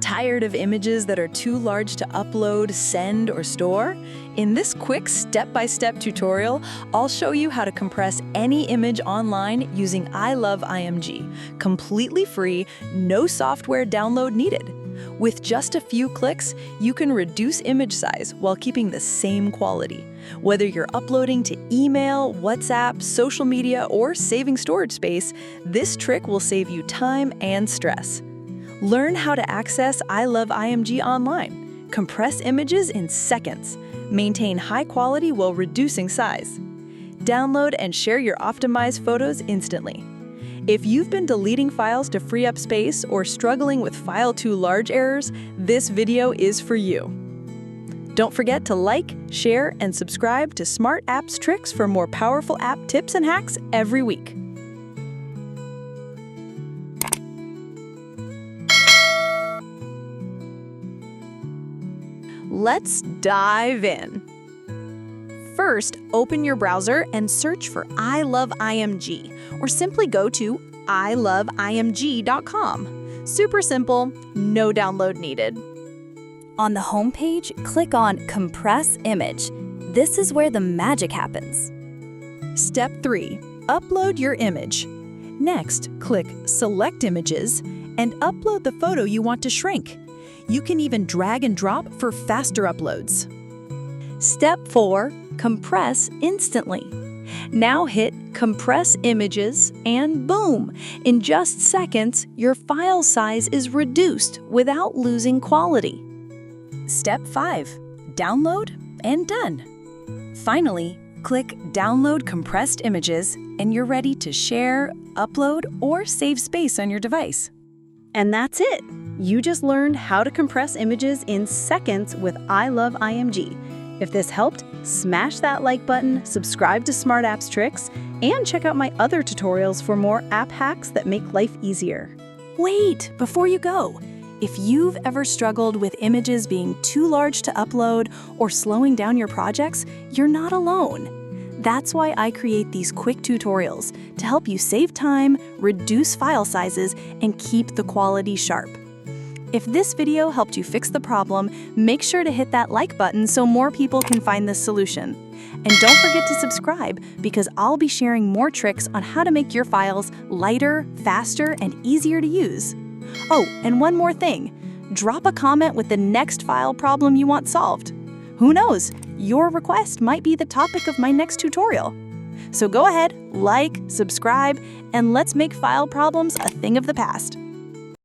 Tired of images that are too large to upload, send, or store? In this quick step-by-step tutorial, I'll show you how to compress any image online using iLoveIMG. Completely free, no software download needed. With just a few clicks, you can reduce image size while keeping the same quality. Whether you're uploading to email, WhatsApp, social media, or saving storage space, this trick will save you time and stress. Learn how to access iLoveIMG online. Compress images in seconds. Maintain high quality while reducing size. Download and share your optimized photos instantly. If you've been deleting files to free up space or struggling with file too large errors, this video is for you. Don't forget to like, share, and subscribe to SmartApps Tricks for more powerful app tips and hacks every week. Let's dive in. First, open your browser and search for iLoveIMG, or simply go to iLoveIMG.com. Super simple, no download needed. On the home page, click on Compress Image. This is where the magic happens. Step 3. Upload your image. Next, click Select Images and upload the photo you want to shrink. You can even drag and drop for faster uploads. Step 4. Compress instantly. Now hit Compress Images and boom! In just seconds, your file size is reduced without losing quality. Step 5. Download and done. Finally, click Download Compressed Images and you're ready to share, upload, or save space on your device. And that's it! You just learned how to compress images in seconds with iLoveIMG. If this helped, smash that like button, subscribe to SmartApps Tricks, and check out my other tutorials for more app hacks that make life easier. Wait, before you go, if you've ever struggled with images being too large to upload or slowing down your projects, you're not alone. That's why I create these quick tutorials to help you save time, reduce file sizes, and keep the quality sharp. If this video helped you fix the problem, make sure to hit that like button so more people can find this solution. And don't forget to subscribe because I'll be sharing more tricks on how to make your files lighter, faster, and easier to use. Oh, and one more thing. Drop a comment with the next file problem you want solved. Who knows? Your request might be the topic of my next tutorial. So go ahead, like, subscribe, and let's make file problems a thing of the past.